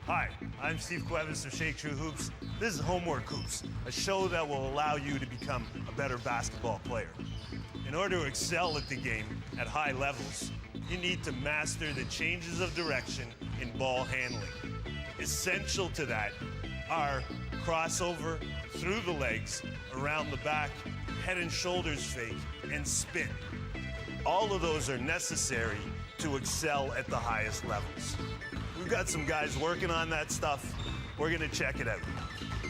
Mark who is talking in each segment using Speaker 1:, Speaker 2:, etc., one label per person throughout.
Speaker 1: Hi, I'm Steve Cuevas of Shake True Hoops. This is Homework Hoops, a show that will allow you to become a better basketball player. In order to excel at the game at high levels, you need to master the changes of direction in ball handling. Essential to that are crossover, through the legs, around the back, head and shoulders fake, and spin. All of those are necessary to excel at the highest levels. We've got some guys working on that stuff. We're gonna check it out.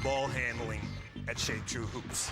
Speaker 1: Ball handling at Shake True Hoops.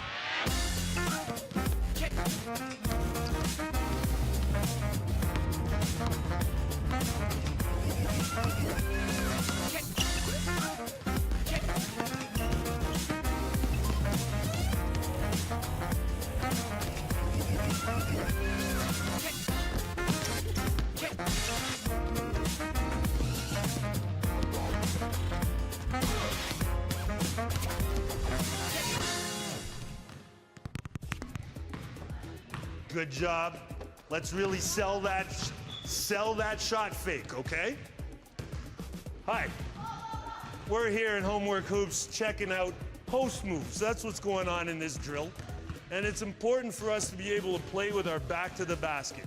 Speaker 1: Good job. Let's really sell that shot fake, okay? Hi. We're here at Homework Hoops checking out post moves. That's what's going on in this drill. And it's important for us to be able to play with our back to the basket.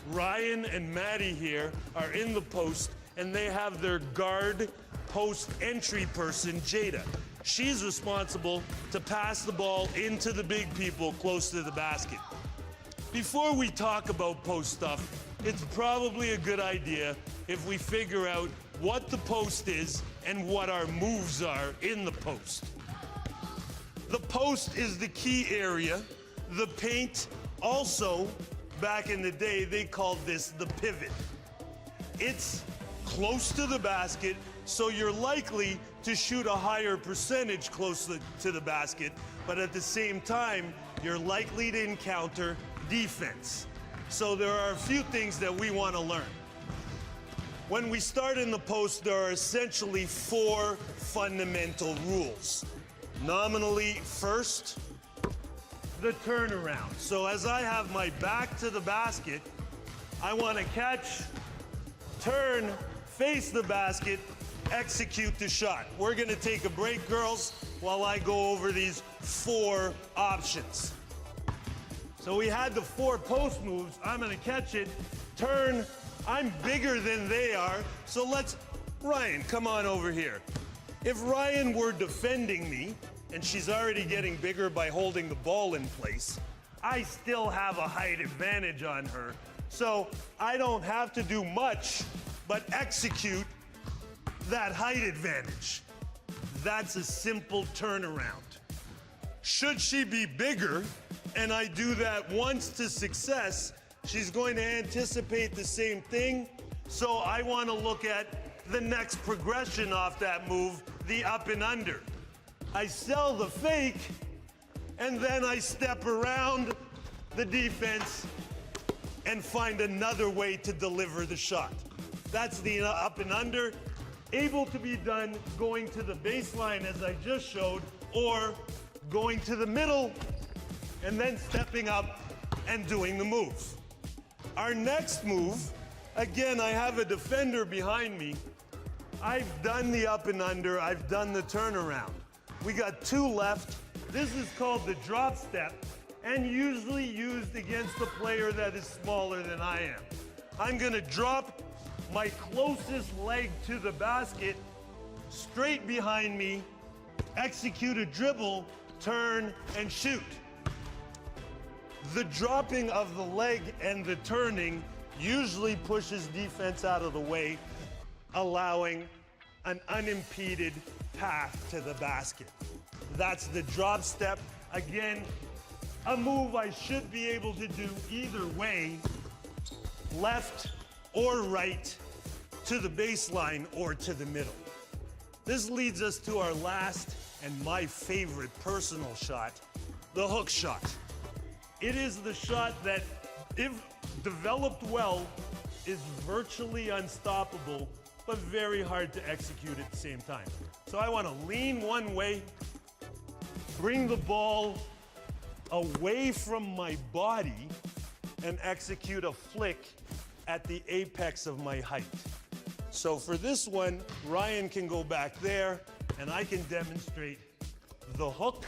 Speaker 1: Ryan and Maddie here are in the post, and they have their guard post entry person, Jada. She's responsible to pass the ball into the big people close to the basket. Before we talk about post stuff, it's probably a good idea if we figure out what the post is and what our moves are in the post. The post is the key area. The paint, also, back in the day, they called this the pivot. It's close to the basket, so you're likely to shoot a higher percentage close to the basket, but at the same time, you're likely to encounter defense. So there are a few things that we want to learn. When we start in the post, there are essentially 4 fundamental rules. Nominally, first, the turnaround. So as I have my back to the basket, I want to catch, turn, face the basket, execute the shot. We're going to take a break, girls, while I go over these 4 options. So we had the 4 post moves. I'm gonna catch it, turn. I'm bigger than they are, so Ryan, come on over here. If Ryan were defending me, and she's already getting bigger by holding the ball in place, I still have a height advantage on her. So I don't have to do much but execute that height advantage. That's a simple turnaround. Should she be bigger, and I do that once to success, she's going to anticipate the same thing. So I want to look at the next progression off that move, the up and under. I sell the fake, and then I step around the defense and find another way to deliver the shot. That's the up and under, able to be done going to the baseline as I just showed, or going to the middle and then stepping up and doing the move. Our next move, again, I have a defender behind me. I've done the up and under, I've done the turnaround. We got 2 left. This is called the drop step, and usually used against a player that is smaller than I am. I'm gonna drop my closest leg to the basket, straight behind me, execute a dribble, turn, and shoot. The dropping of the leg and the turning usually pushes defense out of the way, allowing an unimpeded path to the basket. That's the drop step. Again, a move I should be able to do either way, left or right, to the baseline or to the middle. This leads us to our last and my favorite personal shot, the hook shot. It is the shot that, if developed well, is virtually unstoppable, but very hard to execute at the same time. So I want to lean one way, bring the ball away from my body, and execute a flick at the apex of my height. So for this one, Ryan can go back there, and I can demonstrate the hook.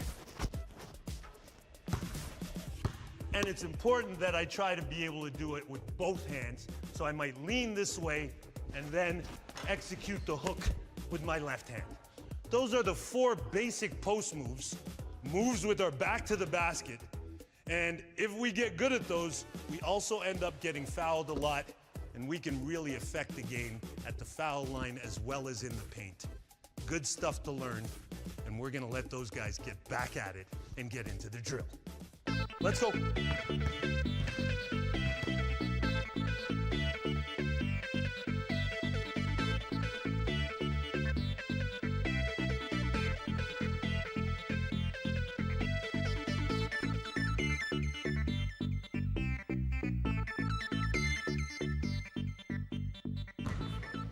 Speaker 1: And it's important that I try to be able to do it with both hands. So I might lean this way and then execute the hook with my left hand. Those are the 4 basic post moves, moves with our back to the basket. And if we get good at those, we also end up getting fouled a lot, and we can really affect the game at the foul line as well as in the paint. Good stuff to learn, and we're gonna let those guys get back at it and get into the drill. Let's go.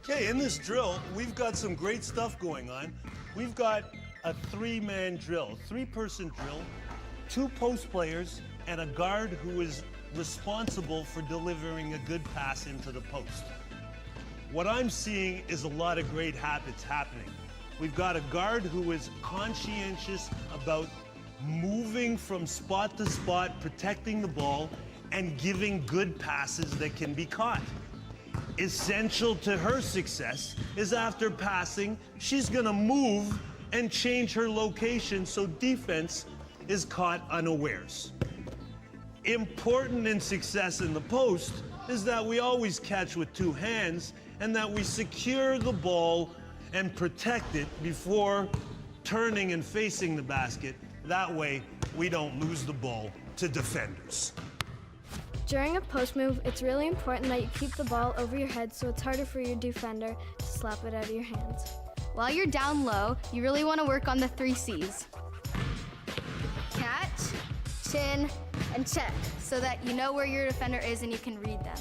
Speaker 1: Okay, in this drill, we've got some great stuff going on. We've got a 3-man drill, 3-person drill, 2 post players, and a guard who is responsible for delivering a good pass into the post. What I'm seeing is a lot of great habits happening. We've got a guard who is conscientious about moving from spot to spot, protecting the ball, and giving good passes that can be caught. Essential to her success is after passing, she's gonna move and change her location so defense is caught unawares. Important in success in the post is that we always catch with 2 hands and that we secure the ball and protect it before turning and facing the basket. That way, we don't lose the ball to defenders.
Speaker 2: During a post move, it's really important that you keep the ball over your head so it's harder for your defender to slap it out of your hands.
Speaker 3: While you're down low, you really want to work on the 3 C's. Catch, chin, and check, so that you know where your defender is and you can read them.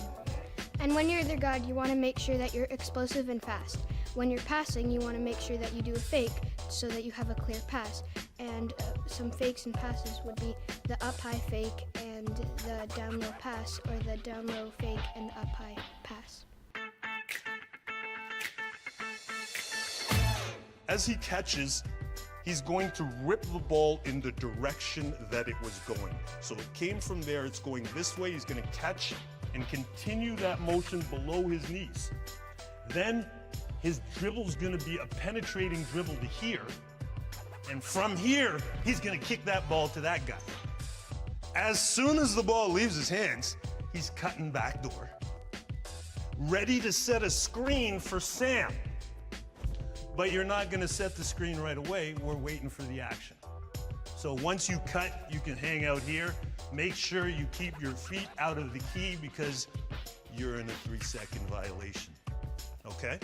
Speaker 2: And when you're the guard, you want to make sure that you're explosive and fast. When you're passing, you want to make sure that you do a fake so that you have a clear pass. And some fakes and passes would be the up-high fake and the down-low pass, or the down-low fake and up-high pass.
Speaker 1: As he catches, he's going to rip the ball in the direction that it was going. So it came from there, it's going this way, he's gonna catch and continue that motion below his knees. Then his dribble's gonna be a penetrating dribble to here, and from here, he's gonna kick that ball to that guy. As soon as the ball leaves his hands, he's cutting backdoor, ready to set a screen for Sam. But you're not gonna set the screen right away, we're waiting for the action. So once you cut, you can hang out here. Make sure you keep your feet out of the key because you're in a 3-second violation, okay?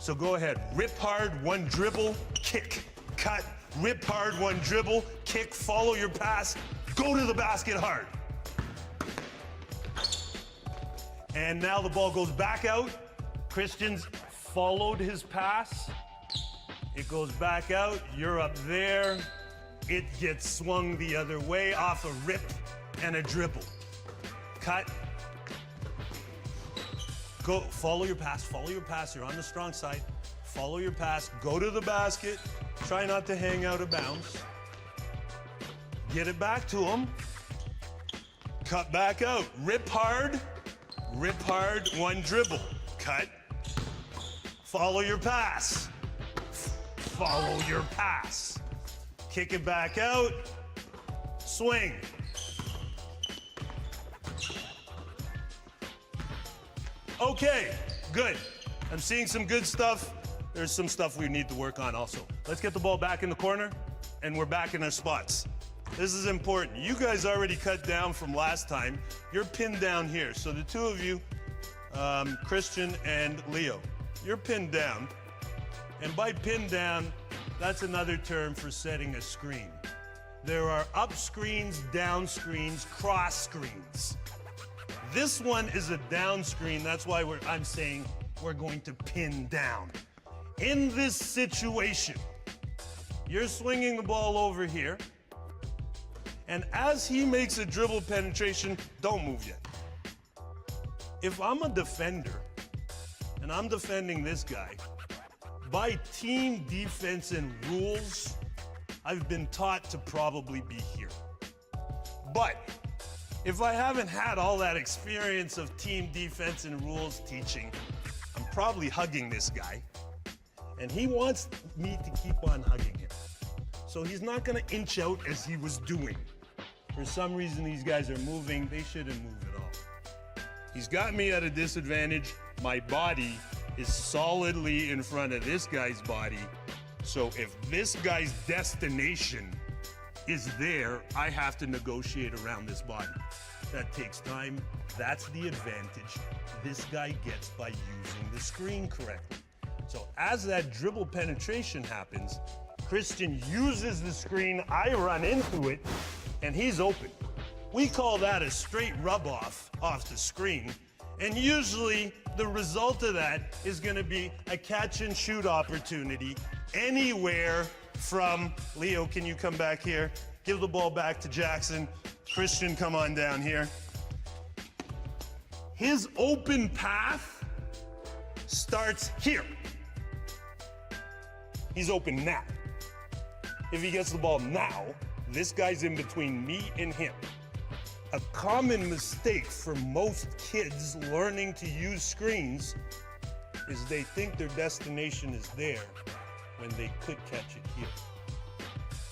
Speaker 1: So go ahead, rip hard, 1 dribble, kick, cut, rip hard, 1 dribble, kick, follow your pass, go to the basket hard. And now the ball goes back out. Christian's followed his pass. It goes back out, you're up there. It gets swung the other way off a rip and a dribble. Cut. Go, follow your pass, you're on the strong side. Follow your pass, go to the basket. Try not to hang out of bounds. Get it back to him. Cut back out, rip hard, 1 dribble. Cut. Follow your pass. Follow your pass. Kick it back out. Swing. Okay, good. I'm seeing some good stuff. There's some stuff we need to work on also. Let's get the ball back in the corner, and we're back in our spots. This is important. You guys already cut down from last time. You're pinned down here. So the 2 of you, Christian and Leo, you're pinned down. And by pinned down, that's another term for setting a screen. There are up screens, down screens, cross screens. This one is a down screen. That's why I'm saying we're going to pin down. In this situation, you're swinging the ball over here. And as he makes a dribble penetration, don't move yet. If I'm a defender and I'm defending this guy. By team defense and rules, I've been taught to probably be here. But if I haven't had all that experience of team defense and rules teaching, I'm probably hugging this guy, and he wants me to keep on hugging him. So he's not gonna inch out as he was doing. For some reason, these guys are moving. They shouldn't move at all. He's got me at a disadvantage. My body is solidly in front of this guy's body. So if this guy's destination is there, I have to negotiate around this body. That takes time. That's the advantage this guy gets by using the screen correctly. So as that dribble penetration happens, Christian uses the screen, I run into it, and he's open. We call that a straight rub off the screen. And usually the result of that is gonna be a catch and shoot opportunity anywhere from, Leo, can you come back here? Give the ball back to Jackson. Christian, come on down here. His open path starts here. He's open now. If he gets the ball now, this guy's in between me and him. A common mistake for most kids learning to use screens is they think their destination is there when they could catch it here.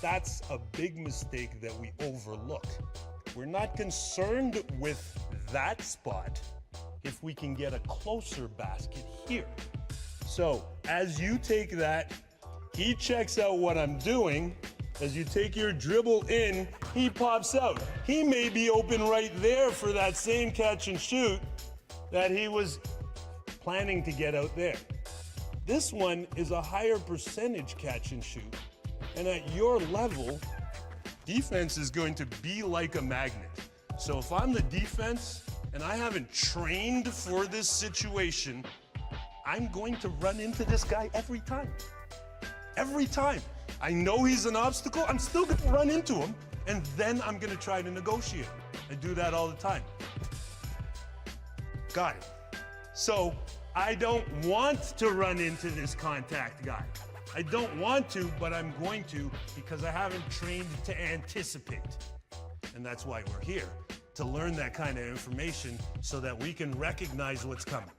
Speaker 1: That's a big mistake that we overlook. We're not concerned with that spot if we can get a closer basket here. So as you take that, he checks out what I'm doing. As you take your dribble in, he pops out. He may be open right there for that same catch and shoot that he was planning to get out there. This one is a higher percentage catch and shoot. And at your level, defense is going to be like a magnet. So if I'm the defense and I haven't trained for this situation, I'm going to run into this guy every time. Every time. I know he's an obstacle, I'm still gonna run into him, and then I'm gonna try to negotiate. I do that all the time. Got it. So I don't want to run into this contact guy. I don't want to, but I'm going to because I haven't trained to anticipate. And that's why we're here, to learn that kind of information so that we can recognize what's coming.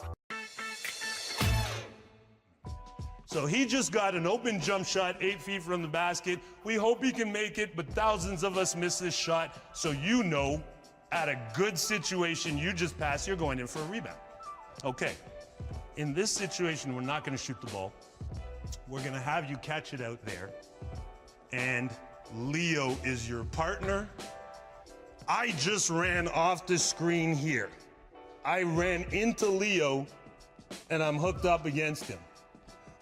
Speaker 1: So he just got an open jump shot 8 feet from the basket. We hope he can make it, but thousands of us miss this shot. So you know, at a good situation, you just pass, you're going in for a rebound. Okay, in this situation, we're not gonna shoot the ball. We're gonna have you catch it out there. And Leo is your partner. I just ran off the screen here. I ran into Leo and I'm hooked up against him.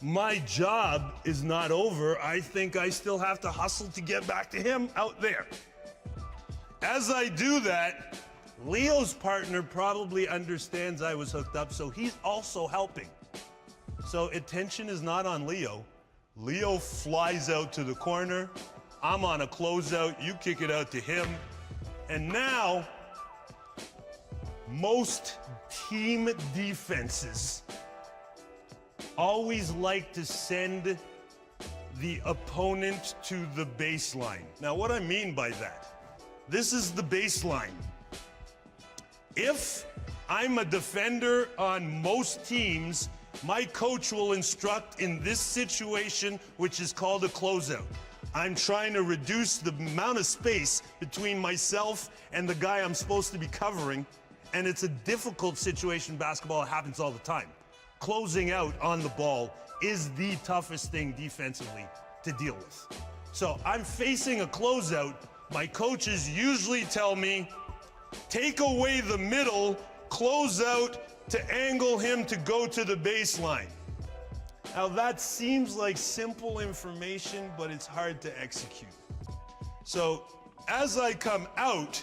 Speaker 1: My job is not over. I think I still have to hustle to get back to him out there. As I do that, Leo's partner probably understands I was hooked up, so he's also helping. So attention is not on Leo. Leo flies out to the corner. I'm on a closeout. You kick it out to him. And now, most team defenses always like to send the opponent to the baseline. Now, what I mean by that, this is the baseline. If I'm a defender on most teams, my coach will instruct in this situation, which is called a closeout. I'm trying to reduce the amount of space between myself and the guy I'm supposed to be covering, and it's a difficult situation in basketball. It happens all the time. Closing out on the ball is the toughest thing defensively to deal with. So I'm facing a closeout. My coaches usually tell me, take away the middle, close out to angle him to go to the baseline. Now that seems like simple information, but it's hard to execute. So as I come out,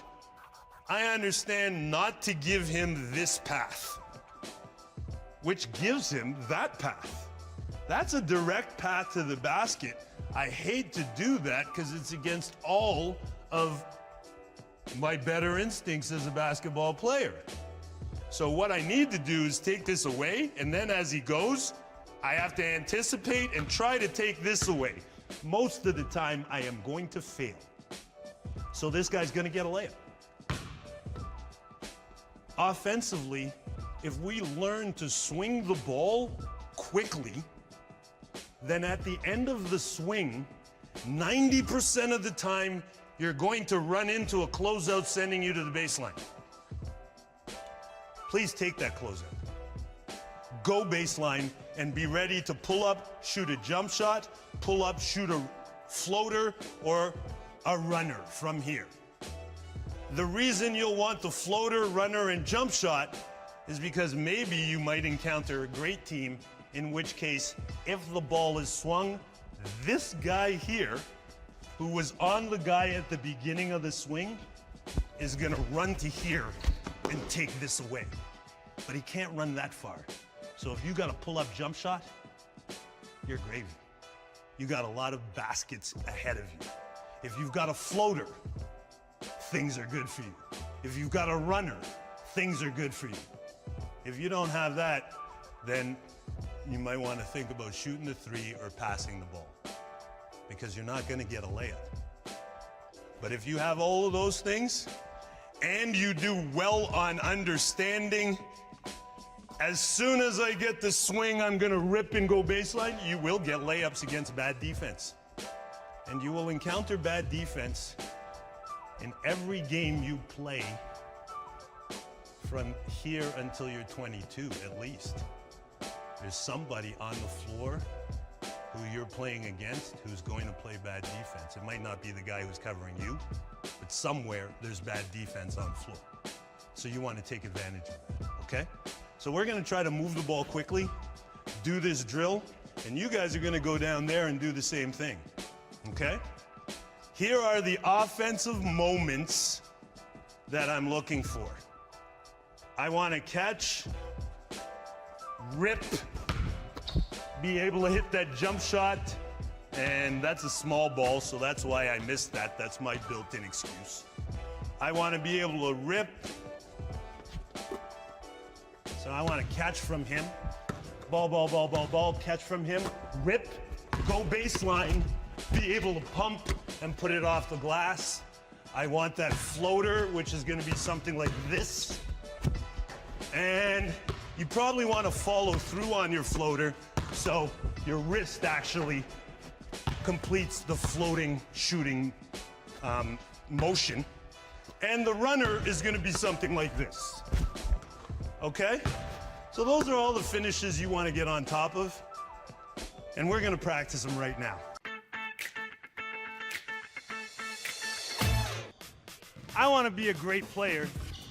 Speaker 1: I understand not to give him this path, which gives him that path. That's a direct path to the basket. I hate to do that because it's against all of my better instincts as a basketball player. So what I need to do is take this away, and then as he goes, I have to anticipate and try to take this away. Most of the time, I am going to fail. So this guy's gonna get a layup. Offensively, if we learn to swing the ball quickly, then at the end of the swing, 90% of the time, you're going to run into a closeout sending you to the baseline. Please take that closeout. Go baseline and be ready to pull up, shoot a jump shot, pull up, shoot a floater, or a runner from here. The reason you'll want the floater, runner, and jump shot is because maybe you might encounter a great team, in which case, if the ball is swung, this guy here, who was on the guy at the beginning of the swing, is gonna run to here and take this away. But he can't run that far. So if you got a pull-up jump shot, you're gravy. You got a lot of baskets ahead of you. If you've got a floater, things are good for you. If you've got a runner, things are good for you. If you don't have that, then you might want to think about shooting the three or passing the ball, because you're not going to get a layup. But if you have all of those things and you do well on understanding, as soon as I get the swing, I'm going to rip and go baseline, you will get layups against bad defense. And you will encounter bad defense in every game you play from here until you're 22 at least. There's somebody on the floor who you're playing against who's going to play bad defense. It might not be the guy who's covering you, but somewhere there's bad defense on the floor. So you want to take advantage of that, okay? So we're going to try to move the ball quickly, do this drill, and you guys are going to go down there and do the same thing, okay? Here are the offensive moments that I'm looking for. I want to catch, rip, be able to hit that jump shot, and that's a small ball, so that's why I missed that. That's my built-in excuse. I want to be able to rip, so I want to catch from him. Ball, catch from him, rip, go baseline, be able to pump and put it off the glass. I want that floater, which is going to be something like this. And you probably want to follow through on your floater so your wrist actually completes the floating shooting motion. And the runner is going to be something like this. Okay? So those are all the finishes you want to get on top of. And we're going to practice them right now. I want to be a great player.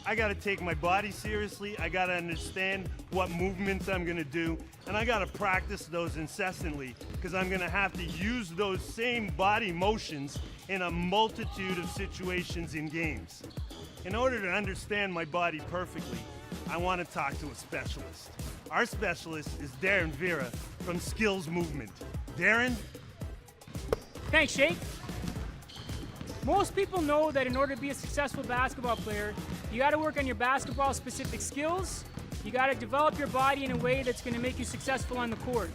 Speaker 1: I got to take my body seriously. I got to understand what movements I'm going to do. And I got to practice those incessantly, because I'm going to have to use those same body motions in a multitude of situations in games. In order to understand my body perfectly, I want to talk to a specialist. Our specialist is Darren Vera from Skills Movement. Darren?
Speaker 4: Thanks, Shake. Most people know that in order to be a successful basketball player, you got to work on your basketball-specific skills. You got to develop your body in a way that's going to make you successful on the court.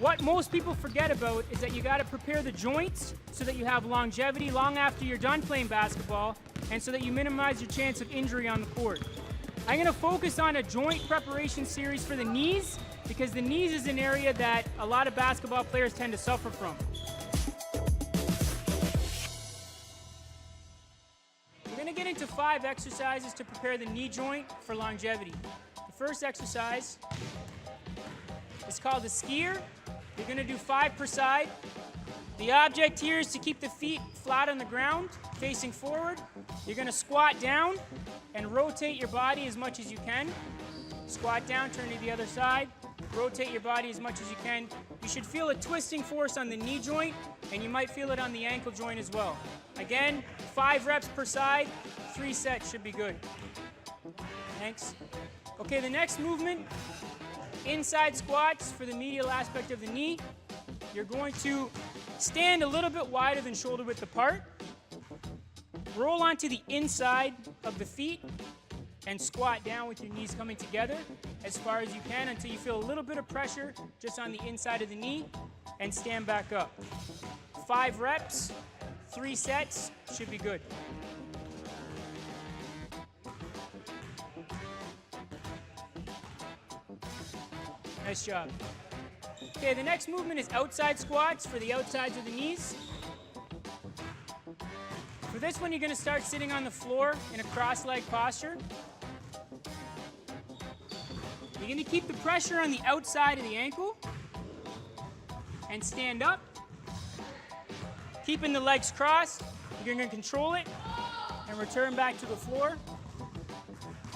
Speaker 4: What most people forget about is that you got to prepare the joints so that you have longevity long after you're done playing basketball, and so that you minimize your chance of injury on the court. I'm going to focus on a joint preparation series for the knees, because the knees is an area that a lot of basketball players tend to suffer from. We're going to get into 5 exercises to prepare the knee joint for longevity. The first exercise is called the skier. You're going to do 5 per side. The object here is to keep the feet flat on the ground, facing forward. You're going to squat down and rotate your body as much as you can. Squat down, turn to the other side. Rotate your body as much as you can. You should feel a twisting force on the knee joint, and you might feel it on the ankle joint as well. Again, 5 reps per side, 3 sets should be good. Thanks. Okay, the next movement, inside squats for the medial aspect of the knee. You're going to stand a little bit wider than shoulder width apart. Roll onto the inside of the feet. and squat down with your knees coming together as far as you can until you feel a little bit of pressure just on the inside of the knee, and stand back up. 5 reps, 3 sets, should be good. Nice job. Okay, the next movement is outside squats for the outsides of the knees. For this one, you're going to start sitting on the floor in a cross-leg posture. You're going to keep the pressure on the outside of the ankle and stand up. Keeping the legs crossed, you're going to control it and return back to the floor.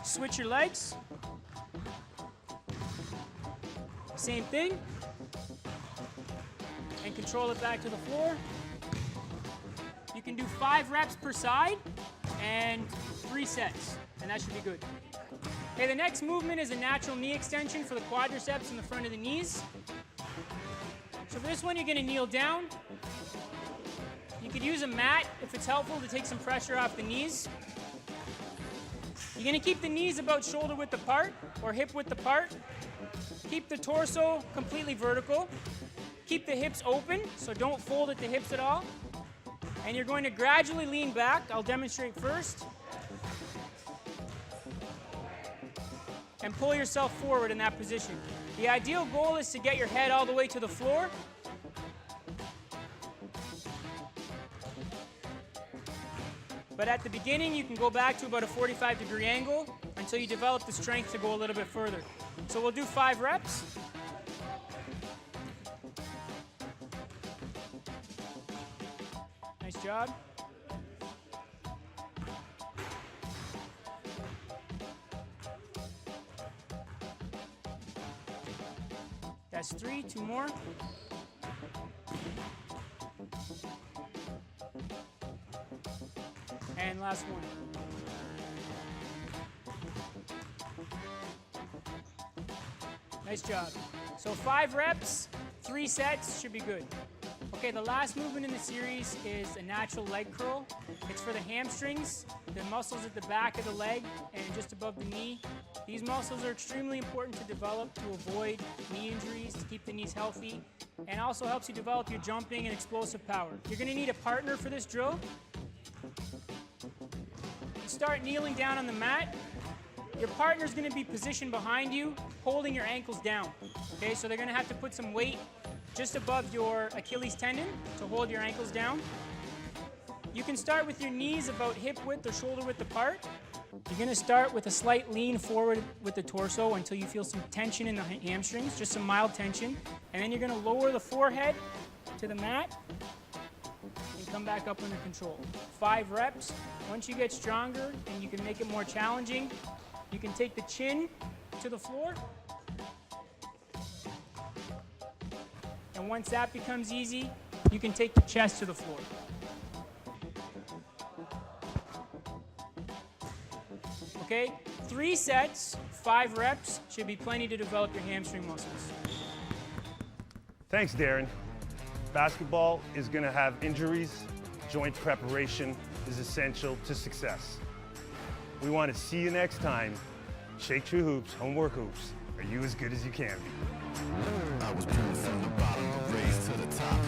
Speaker 4: Switch your legs. Same thing. And control it back to the floor. You can do 5 reps per side and 3 sets, and that should be good. Okay, the next movement is a natural knee extension for the quadriceps in the front of the knees. So for this one, you're going to kneel down. You could use a mat if it's helpful to take some pressure off the knees. You're going to keep the knees about shoulder width apart or hip width apart. Keep the torso completely vertical. Keep the hips open, so don't fold at the hips at all. And you're going to gradually lean back. I'll demonstrate first. And pull yourself forward in that position. The ideal goal is to get your head all the way to the floor. But at the beginning, you can go back to about a 45-degree angle until you develop the strength to go a little bit further. So we'll do 5 reps. Nice job. That's 3, 2 more. And last one. Nice job. So 5 reps, 3 sets should be good. Okay, the last movement in the series is a natural leg curl. It's for the hamstrings, the muscles at the back of the leg and just above the knee. These muscles are extremely important to develop to avoid knee injuries, to keep the knees healthy, and also helps you develop your jumping and explosive power. You're going to need a partner for this drill. Start kneeling down on the mat. Your partner's going to be positioned behind you, holding your ankles down. Okay, so they're going to have to put some weight just above your Achilles tendon to hold your ankles down. You can start with your knees about hip width or shoulder width apart. You're going to start with a slight lean forward with the torso until you feel some tension in the hamstrings, just some mild tension. And then you're going to lower the forehead to the mat and come back up under control. 5 reps. Once you get stronger and you can make it more challenging, you can take the chin to the floor. And once that becomes easy, you can take the chest to the floor. Okay, 3 sets, 5 reps should be plenty to develop your hamstring muscles.
Speaker 1: Thanks, Darren. Basketball is going to have injuries. Joint preparation is essential to success. We want to see you next time. Shake Tree Hoops, Homework Hoops. Are you as good as you can be?
Speaker 5: I was born from the bottom, raised to the top.